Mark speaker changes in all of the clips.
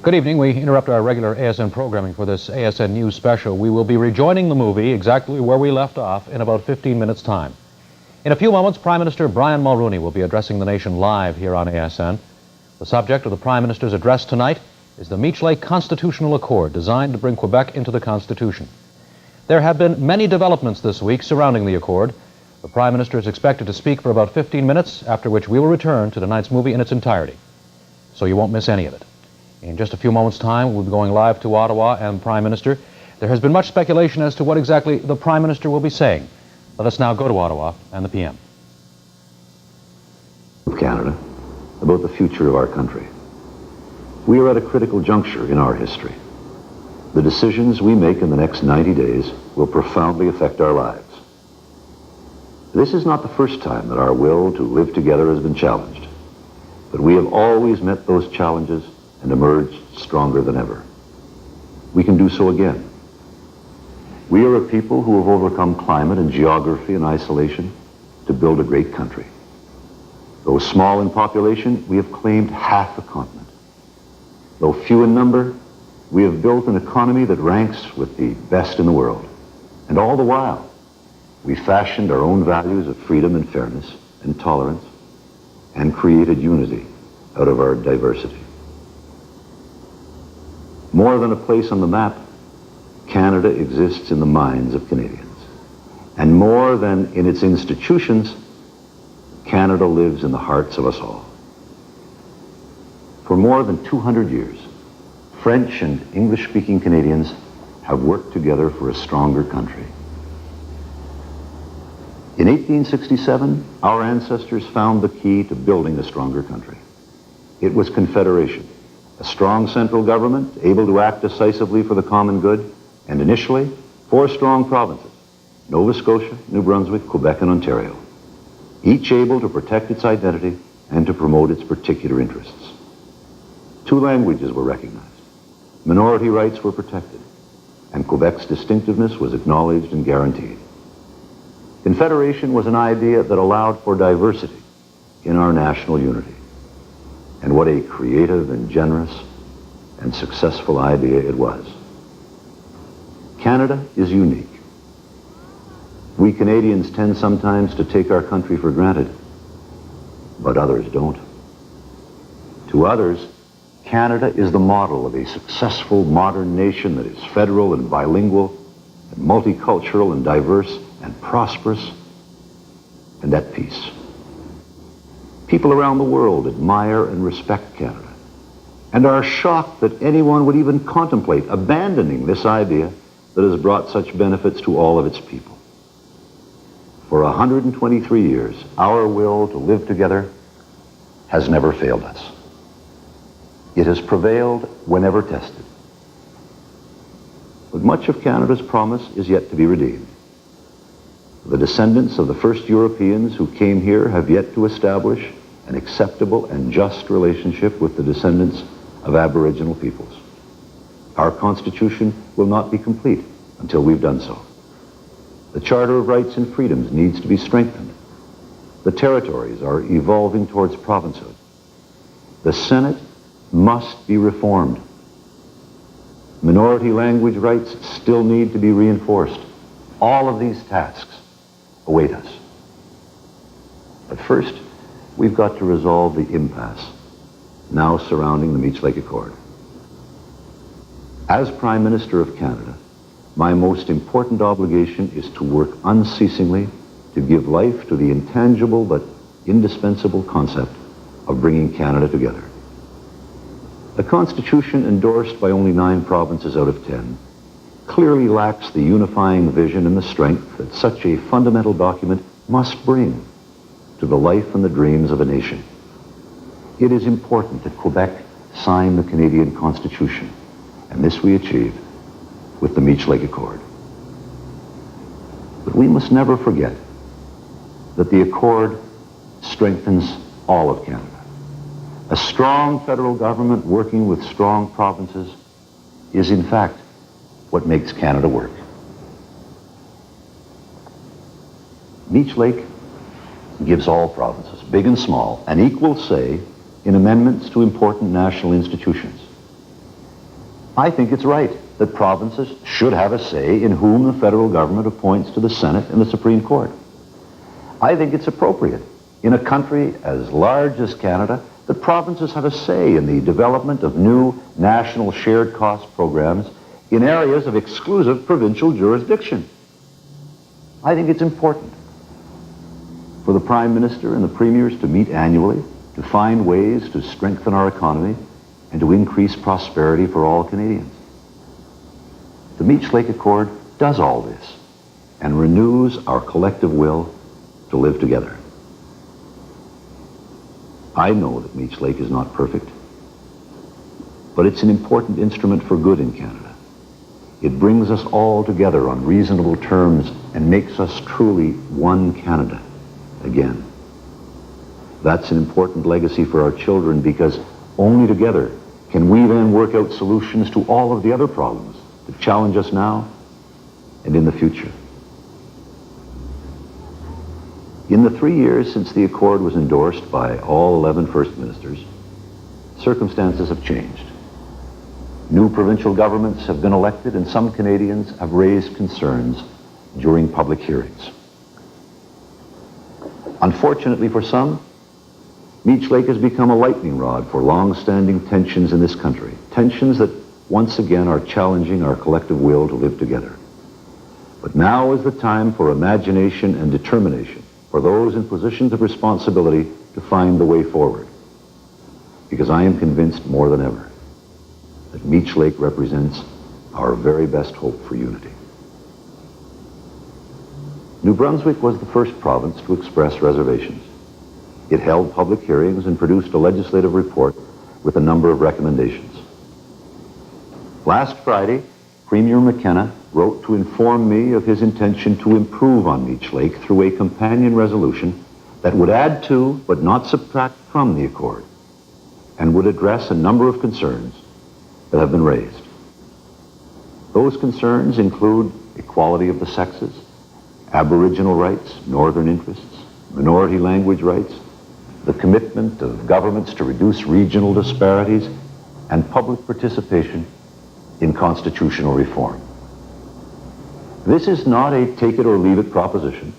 Speaker 1: Good evening. We interrupt our regular ASN programming for this ASN News special. We will be rejoining the movie exactly where we left off in about 15 minutes' time. In a few moments, Prime Minister Brian Mulroney will be addressing the nation live here on ASN. The subject of the Prime Minister's address tonight is the Meech Lake Constitutional Accord, designed to bring Quebec into the Constitution. There have been many developments this week surrounding the accord. The Prime Minister is expected to speak for about 15 minutes, after which we will return to tonight's movie in its entirety. So you won't miss any of it. In just a few moments' time, we'll be going live to Ottawa and the Prime Minister. There has been much speculation as to what exactly the Prime Minister will be saying. Let us now go to Ottawa and the PM.
Speaker 2: Canada, about the future of our country. We are at a critical juncture in our history. The decisions we make in the next 90 days will profoundly affect our lives. This is not the first time that our will to live together has been challenged, but we have always met those challenges and emerged stronger than ever. We can do so again. We are a people who have overcome climate and geography and isolation to build a great country. Though small in population, we have claimed half a continent. Though few in number, we have built an economy that ranks with the best in the world. And all the while, we fashioned our own values of freedom and fairness and tolerance and created unity out of our diversity. More than a place on the map, Canada exists in the minds of Canadians. And more than in its institutions, Canada lives in the hearts of us all. For more than 200 years, French and English-speaking Canadians have worked together for a stronger country. In 1867, our ancestors found the key to building a stronger country. It was Confederation. A strong central government able to act decisively for the common good, and initially, 4 strong provinces, Nova Scotia, New Brunswick, Quebec, and Ontario, each able to protect its identity and to promote its particular interests. 2 languages were recognized, minority rights were protected, and Quebec's distinctiveness was acknowledged and guaranteed. Confederation was an idea that allowed for diversity in our national unity. And what a creative and generous and successful idea it was. Canada is unique. We Canadians tend sometimes to take our country for granted, but others don't. To others, Canada is the model of a successful modern nation that is federal and bilingual, and multicultural and diverse and prosperous and at peace. People around the world admire and respect Canada and are shocked that anyone would even contemplate abandoning this idea that has brought such benefits to all of its people. For 123 years, our will to live together has never failed us. It has prevailed whenever tested. But much of Canada's promise is yet to be redeemed. The descendants of the first Europeans who came here have yet to establish an acceptable and just relationship with the descendants of Aboriginal peoples. Our Constitution will not be complete until we've done so. The Charter of Rights and Freedoms needs to be strengthened. The territories are evolving towards provincehood. The Senate must be reformed. Minority language rights still need to be reinforced. All of these tasks await us. But first, we've got to resolve the impasse now surrounding the Meech Lake Accord. As Prime Minister of Canada, my most important obligation is to work unceasingly to give life to the intangible but indispensable concept of bringing Canada together. The Constitution, endorsed by only 9 provinces out of 10, clearly lacks the unifying vision and the strength that such a fundamental document must bring to the life and the dreams of a nation. It is important that Quebec sign the Canadian Constitution, and this we achieve with the Meech Lake Accord. But we must never forget that the Accord strengthens all of Canada. A strong federal government working with strong provinces is, in fact, what makes Canada work. Meech Lake gives all provinces, big and small, an equal say in amendments to important national institutions. I think it's right that provinces should have a say in whom the federal government appoints to the Senate and the Supreme Court. I think it's appropriate in a country as large as Canada that provinces have a say in the development of new national shared cost programs in areas of exclusive provincial jurisdiction. I think it's important for the Prime Minister and the Premiers to meet annually to find ways to strengthen our economy and to increase prosperity for all Canadians. The Meech Lake Accord does all this and renews our collective will to live together. I know that Meech Lake is not perfect, but it's an important instrument for good in Canada. It brings us all together on reasonable terms and makes us truly one Canada again. That's an important legacy for our children because only together can we then work out solutions to all of the other problems that challenge us now and in the future. In the 3 years since the Accord was endorsed by all 11 First Ministers, circumstances have changed. New provincial governments have been elected and some Canadians have raised concerns during public hearings. Unfortunately for some, Meech Lake has become a lightning rod for long-standing tensions in this country, tensions that once again are challenging our collective will to live together. But now is the time for imagination and determination for those in positions of responsibility to find the way forward. Because I am convinced more than ever that Meech Lake represents our very best hope for unity. New Brunswick was the first province to express reservations. It held public hearings and produced a legislative report with a number of recommendations. Last Friday, Premier McKenna wrote to inform me of his intention to improve on Meech Lake through a companion resolution that would add to, but not subtract from, the Accord, and would address a number of concerns that have been raised. Those concerns include equality of the sexes, Aboriginal rights, Northern interests, minority language rights, the commitment of governments to reduce regional disparities, and public participation in constitutional reform. This is not a take-it-or-leave-it proposition,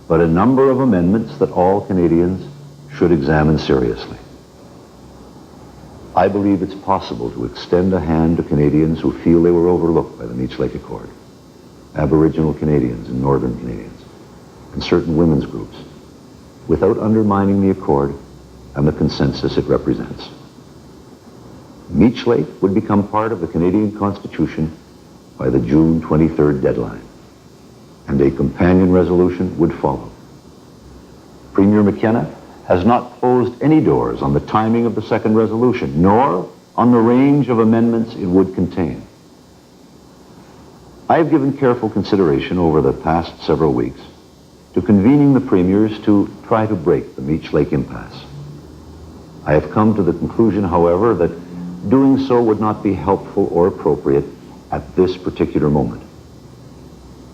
Speaker 2: but a number of amendments that all Canadians should examine seriously. I believe it's possible to extend a hand to Canadians who feel they were overlooked by the Meech Lake Accord, Aboriginal Canadians and Northern Canadians, and certain women's groups, without undermining the Accord and the consensus it represents. Meech Lake would become part of the Canadian Constitution by the June 23rd deadline, and a companion resolution would follow. Premier McKenna has not closed any doors on the timing of the second resolution, nor on the range of amendments it would contain. I have given careful consideration over the past several weeks to convening the premiers to try to break the Meech Lake impasse. I have come to the conclusion, however, that doing so would not be helpful or appropriate at this particular moment.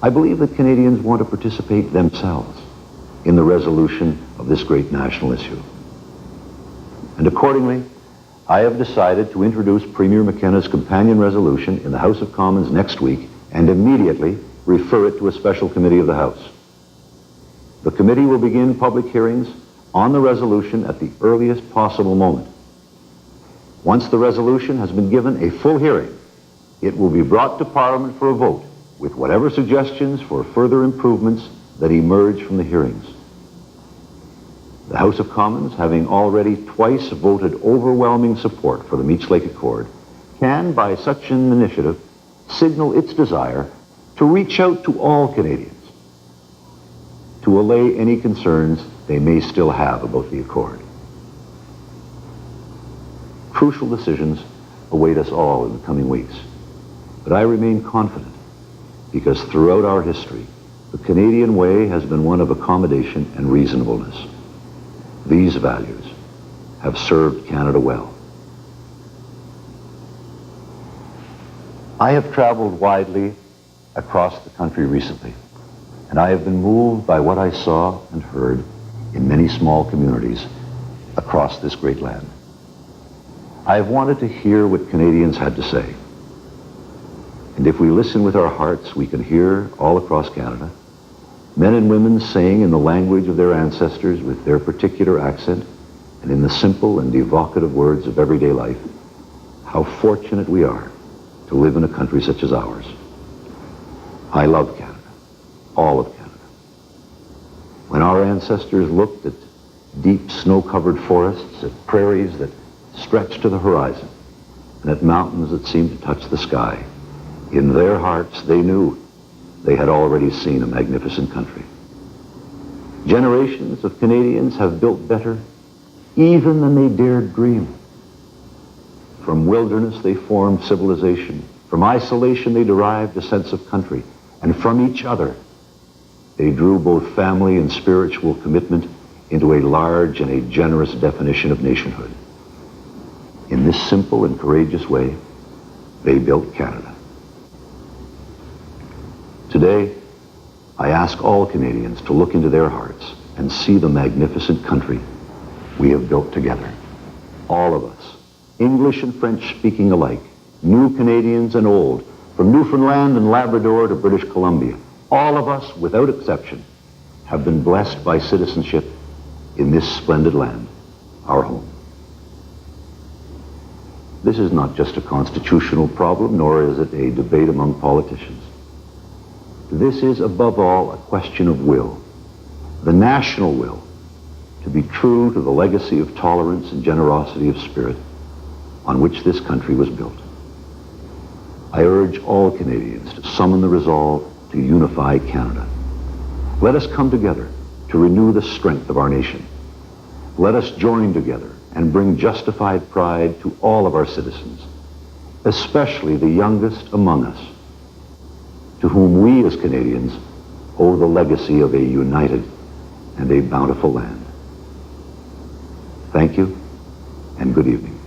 Speaker 2: I believe that Canadians want to participate themselves in the resolution of this great national issue. And accordingly, I have decided to introduce Premier McKenna's companion resolution in the House of Commons next week and immediately refer it to a special committee of the House. The committee will begin public hearings on the resolution at the earliest possible moment. Once the resolution has been given a full hearing, it will be brought to Parliament for a vote with whatever suggestions for further improvements that emerge from the hearings. The House of Commons, having already twice voted overwhelming support for the Meech Lake Accord, can, by such an initiative, signal its desire to reach out to all Canadians to allay any concerns they may still have about the Accord. Crucial decisions await us all in the coming weeks, but I remain confident because throughout our history, the Canadian way has been one of accommodation and reasonableness. These values have served Canada well. I have traveled widely across the country recently, and I have been moved by what I saw and heard in many small communities across this great land. I have wanted to hear what Canadians had to say. And if we listen with our hearts, we can hear all across Canada men and women saying in the language of their ancestors with their particular accent and in the simple and evocative words of everyday life, how fortunate we are to live in a country such as ours. I love Canada, all of Canada. When our ancestors looked at deep snow-covered forests, at prairies that stretched to the horizon, and at mountains that seemed to touch the sky, in their hearts they knew they had already seen a magnificent country. Generations of Canadians have built better even than they dared dream. From wilderness they formed civilization. From isolation they derived a sense of country. And from each other they drew both family and spiritual commitment into a large and a generous definition of nationhood. In this simple and courageous way, they built Canada. Today, I ask all Canadians to look into their hearts and see the magnificent country we have built together. All of us, English and French speaking alike, new Canadians and old, from Newfoundland and Labrador to British Columbia, all of us, without exception, have been blessed by citizenship in this splendid land, our home. This is not just a constitutional problem, nor is it a debate among politicians. This is, above all, a question of will, the national will, to be true to the legacy of tolerance and generosity of spirit on which this country was built. I urge all Canadians to summon the resolve to unify Canada. Let us come together to renew the strength of our nation. Let us join together and bring justified pride to all of our citizens, especially the youngest among us, to whom we as Canadians owe the legacy of a united and a bountiful land. Thank you, and good evening.